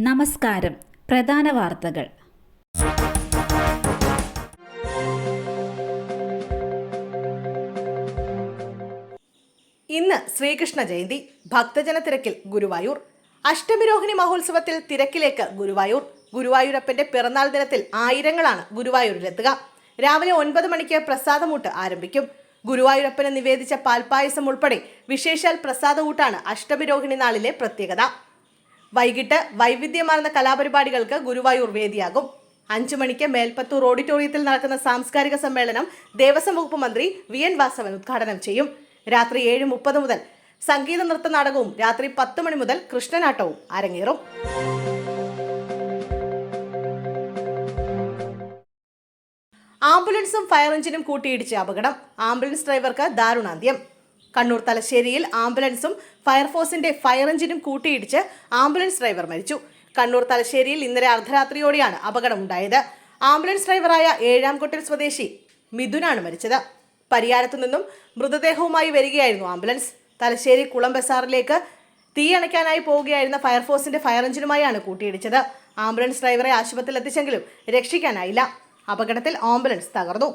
നമസ്കാരം. പ്രധാന വാർത്തകൾ. ഇന്ന് ശ്രീകൃഷ്ണ ജയന്തി. ഭക്തജന തിരക്കിൽ ഗുരുവായൂർ. അഷ്ടമിരോഹിണി മഹോത്സവത്തിൽ തിരക്കിലേക്ക് ഗുരുവായൂർ. ഗുരുവായൂരപ്പന്റെ പിറന്നാൾ ദിനത്തിൽ ആയിരങ്ങളാണ് ഗുരുവായൂരിലെത്തുക. രാവിലെ 9 മണിക്ക് പ്രസാദമൂട്ട് ആരംഭിക്കും. ഗുരുവായൂരപ്പന് നിവേദിച്ച പാൽപ്പായസം ഉൾപ്പെടെ വിശേഷാൽ പ്രസാദമൂട്ടാണ് അഷ്ടമിരോഹിണി നാളിലെ പ്രത്യേകത. വൈകിട്ട് വൈവിധ്യമാർന്ന കലാപരിപാടികൾക്ക് ഗുരുവായൂർ വേദിയാകും. 5 മണിക്ക് മേൽപ്പത്തൂർ ഓഡിറ്റോറിയത്തിൽ നടക്കുന്ന സാംസ്കാരിക സമ്മേളനം ദേവസ്വം വകുപ്പ് മന്ത്രി VN വാസവൻ ഉദ്ഘാടനം ചെയ്യും. രാത്രി 7:30 മുതൽ സംഗീത നൃത്ത നാടകവും രാത്രി 10 മണി മുതൽ കൃഷ്ണനാട്ടവും അരങ്ങേറും. ആംബുലൻസും ഫയർ എഞ്ചിനും കൂട്ടിയിടിച്ച് അപകടം. ആംബുലൻസ് ഡ്രൈവർക്ക് ദാരുണാന്ത്യം. കണ്ണൂർ തലശ്ശേരിയിൽ ആംബുലൻസും ഫയർഫോഴ്സിന്റെ ഫയർ എഞ്ചിനും കൂട്ടിയിടിച്ച് ആംബുലൻസ് ഡ്രൈവർ മരിച്ചു. കണ്ണൂർ തലശ്ശേരിയിൽ ഇന്നലെ അർദ്ധരാത്രിയോടെയാണ് അപകടമുണ്ടായത്. ആംബുലൻസ് ഡ്രൈവറായ ഏഴാംകൊട്ടിൽ സ്വദേശി മിഥുനാണ് മരിച്ചത്. പരിയാരത്തു നിന്നും മൃതദേഹവുമായി വരികയായിരുന്നു ആംബുലൻസ്. തലശ്ശേരി കുളം ബസാറിലേക്ക് തീയണയ്ക്കാനായി പോവുകയായിരുന്ന ഫയർഫോഴ്സിന്റെ ഫയർ എഞ്ചിനുമായാണ് കൂട്ടിയിടിച്ചത്. ആംബുലൻസ് ഡ്രൈവറെ ആശുപത്രിയിൽ എത്തിച്ചെങ്കിലും രക്ഷിക്കാനായില്ല. അപകടത്തിൽ ആംബുലൻസ് തകർന്നു.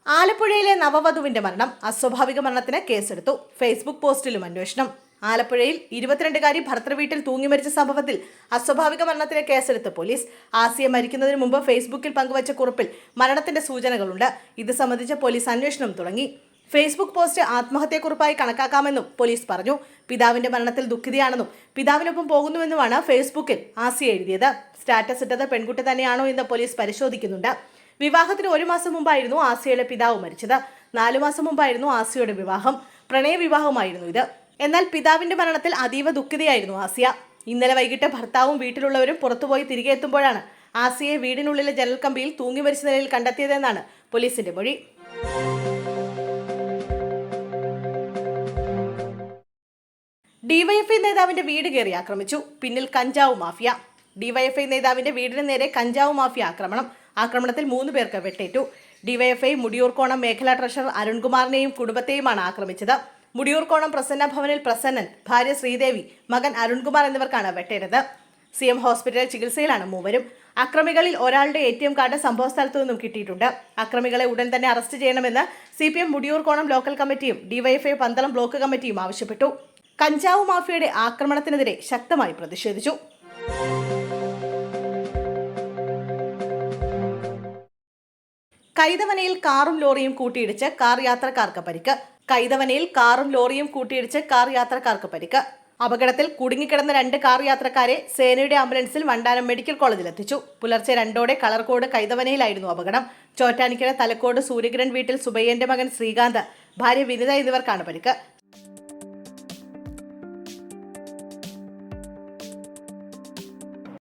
ആലപ്പുഴയിലെ നവവധുവിന്റെ മരണം. അസ്വാഭാവിക മരണത്തിന് കേസെടുത്തു. ഫേസ്ബുക്ക് പോസ്റ്റിലും അന്വേഷണം. ആലപ്പുഴയിൽ 22-കാരി ഭർത്തൃവീട്ടിൽ തൂങ്ങി മരിച്ച സംഭവത്തിൽ അസ്വാഭാവിക മരണത്തിന് കേസെടുത്ത് പോലീസ്. ആസിയ മരിക്കുന്നതിന് മുമ്പ് ഫേസ്ബുക്കിൽ പങ്കുവച്ച കുറിപ്പിൽ മരണത്തിന്റെ സൂചനകളുണ്ട്. ഇത് സംബന്ധിച്ച് പോലീസ് അന്വേഷണം തുടങ്ങി. ഫേസ്ബുക്ക് പോസ്റ്റ് ആത്മഹത്യക്കുറിപ്പായി കണക്കാക്കാമെന്നും പോലീസ് പറഞ്ഞു. പിതാവിന്റെ മരണത്തിൽ ദുഃഖിതയാണെന്നും പിതാവിനൊപ്പം പോകുന്നുവെന്നുമാണ് ഫേസ്ബുക്കിൽ ആസിയ എഴുതിയത്. സ്റ്റാറ്റസ് ഇട്ടത് പെൺകുട്ടി തന്നെയാണോ എന്ന് പോലീസ് പരിശോധിക്കുന്നുണ്ട്. വിവാഹത്തിന് 1 മാസം മുമ്പായിരുന്നു ആസിയയുടെ പിതാവ് മരിച്ചത്. 4 മാസം മുമ്പായിരുന്നു ആസിയയുടെ വിവാഹം. പ്രണയവിവാഹമായിരുന്നു ഇത്. എന്നാൽ പിതാവിന്റെ മരണത്തിൽ അതീവ ദുഃഖിതയായിരുന്നു ആസിയ. ഇന്നലെ വൈകിട്ട് ഭർത്താവും വീട്ടിലുള്ളവരും പുറത്തുപോയി തിരികെ എത്തുമ്പോഴാണ് ആസിയയെ വീടിനുള്ളിലെ ജനൽ കമ്പിയിൽ തൂങ്ങി മരിച്ച നിലയിൽ കണ്ടെത്തിയതെന്നാണ് പോലീസിന്റെ മൊഴി. ഡിവൈഎഫ്ഐ നേതാവിന്റെ വീട് കയറി ആക്രമിച്ചു. പിന്നിൽ കഞ്ചാവ് മാഫിയ. ഡിവൈഎഫ്ഐ നേതാവിന്റെ വീടിന് നേരെ കഞ്ചാവ് മാഫിയ ആക്രമണം. ആക്രമണത്തിൽ 3 പേർക്ക് വെട്ടേറ്റു. ഡിവൈഎഫ്ഐ മുടിയൂർക്കോണം മേഖലാ ട്രഷറർ അരുൺകുമാറിനെയും കുടുംബത്തെയുമാണ് ആക്രമിച്ചത്. മുടിയൂർക്കോണം പ്രസന്ന ഭവനിൽ പ്രസന്നൻ, ഭാര്യ ശ്രീദേവി, മകൻ അരുൺകുമാർ എന്നിവർക്കാണ് വെട്ടേറ്റത്. CM ഹോസ്പിറ്റലിൽ ചികിത്സയിലാണ് മൂവരും. അക്രമികളിൽ ഒരാളുടെ ATM കാർഡ് സംഭവസ്ഥലത്തു നിന്നും കിട്ടിയിട്ടുണ്ട്. അക്രമികളെ ഉടൻ തന്നെ അറസ്റ്റ് ചെയ്യണമെന്ന് CPM മുടിയൂർക്കോണം ലോക്കൽ കമ്മിറ്റിയും ഡിവൈഎഫ്ഐ പന്തളം ബ്ലോക്ക് കമ്മിറ്റിയും ആവശ്യപ്പെട്ടു. കഞ്ചാവ് മാഫിയയുടെ ആക്രമണത്തിനെതിരെ ശക്തമായി പ്രതിഷേധിച്ചു. കൈതവനയിൽ കാറും ലോറിയും കൂട്ടിയിടിച്ച് കാർ യാത്രക്കാർക്ക് പരിക്ക്. കൈതവനയിൽ കാറും ലോറിയും കൂട്ടിയിടിച്ച് കാർ യാത്രക്കാർക്ക് പരിക്ക്. അപകടത്തിൽ കുടുങ്ങിക്കിടന്ന 2 കാർ യാത്രക്കാരെ സേനയുടെ ആംബുലൻസിൽ വണ്ടാനം മെഡിക്കൽ കോളേജിൽ എത്തിച്ചു. പുലർച്ചെ 2ഓടെ കളർകോട് കൈതവനയിലായിരുന്നു അപകടം. ചോറ്റാനിക്കര തലക്കോട് സൂര്യകിരൺ വീട്ടിൽ സുബയ്യന്റെ മകൻ ശ്രീകാന്ത്, ഭാര്യ വിനിത എന്നിവർക്കാണ് പരിക്ക്.